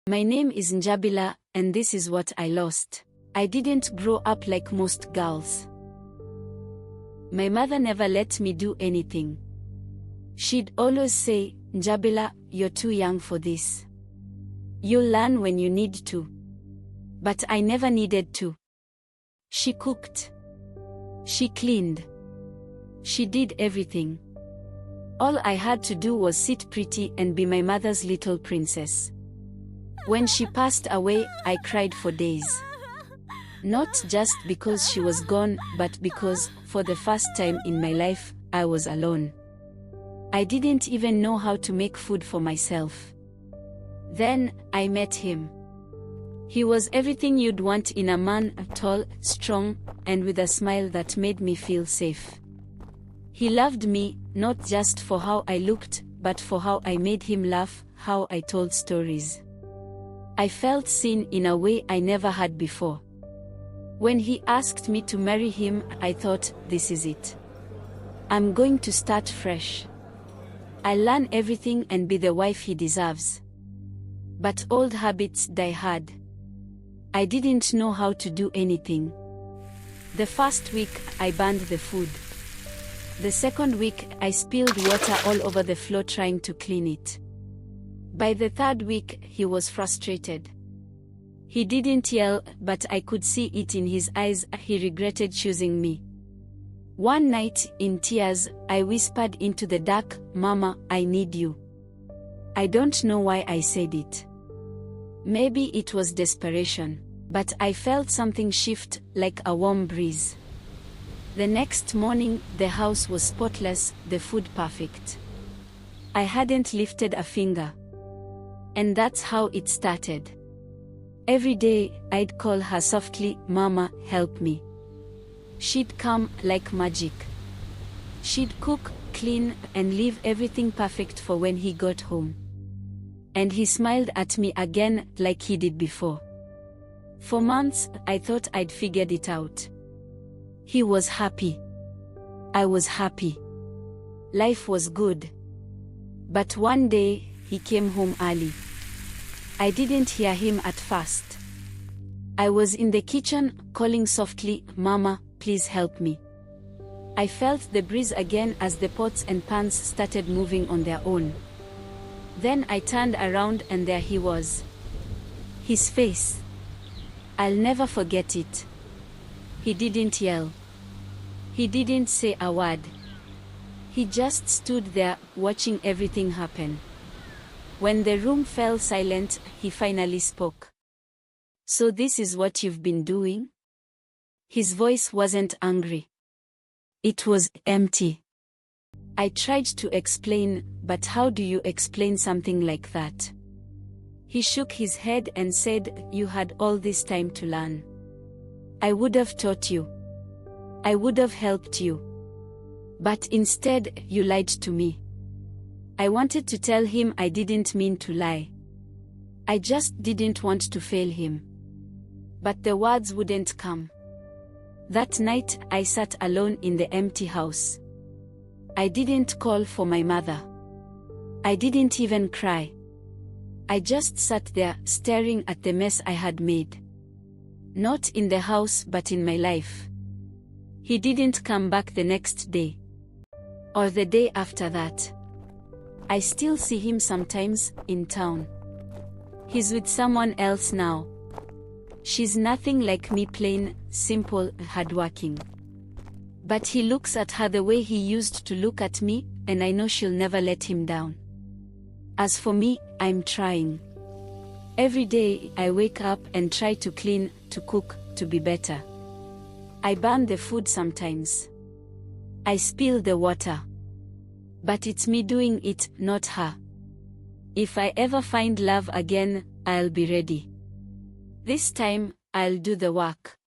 My name is Njabala, and this is what I lost. I didn't grow up like most girls. My mother never let me do anything. She'd always say, "Njabala, you're too young for this. You'll learn when you need to." But I never needed to. She cooked. She cleaned. She did everything. All I had to do was sit pretty and be my mother's little princess. When she passed away, I cried for days. Not just because she was gone, but because, for the first time in my life, I was alone. I didn't even know how to make food for myself. Then, I met him. He was everything you'd want in a man, tall, strong, and with a smile that made me feel safe. He loved me, not just for how I looked, but for how I made him laugh, how I told stories. I felt seen in a way I never had before. When he asked me to marry him, I thought, this is it. I'm going to start fresh. I'll learn everything and be the wife he deserves. But old habits die hard. I didn't know how to do anything. The first week, I burned the food. The second week, I spilled water all over the floor trying to clean it. By the third week, he was frustrated. He didn't yell, but I could see it in his eyes. He regretted choosing me. One night, in tears, I whispered into the dark, "Mama, I need you." I don't know why I said it. Maybe it was desperation, but I felt something shift, like a warm breeze. The next morning, the house was spotless, the food perfect. I hadn't lifted a finger. And that's how it started. Every day, I'd call her softly, "Mama, help me." She'd come like magic. She'd cook, clean, and leave everything perfect for when he got home. And he smiled at me again, like he did before. For months, I thought I'd figured it out. He was happy. I was happy. Life was good. But one day, he came home early. I didn't hear him at first. I was in the kitchen, calling softly, "Mama, please help me." I felt the breeze again as the pots and pans started moving on their own. Then I turned around and there he was. His face. I'll never forget it. He didn't yell. He didn't say a word. He just stood there, watching everything happen. When the room fell silent, he finally spoke. "So this is what you've been doing?" His voice wasn't angry. It was empty. I tried to explain, but how do you explain something like that? He shook his head and said, "You had all this time to learn. I would have taught you. I would have helped you. But instead, you lied to me." I wanted to tell him I didn't mean to lie. I just didn't want to fail him. But the words wouldn't come. That night, I sat alone in the empty house. I didn't call for my mother. I didn't even cry. I just sat there, staring at the mess I had made. Not in the house, but in my life. He didn't come back the next day. Or the day after that. I still see him sometimes, in town. He's with someone else now. She's nothing like me, plain, simple, hardworking. But he looks at her the way he used to look at me, and I know she'll never let him down. As for me, I'm trying. Every day, I wake up and try to clean, to cook, to be better. I burn the food sometimes. I spill the water. But it's me doing it, not her. If I ever find love again, I'll be ready. This time, I'll do the work.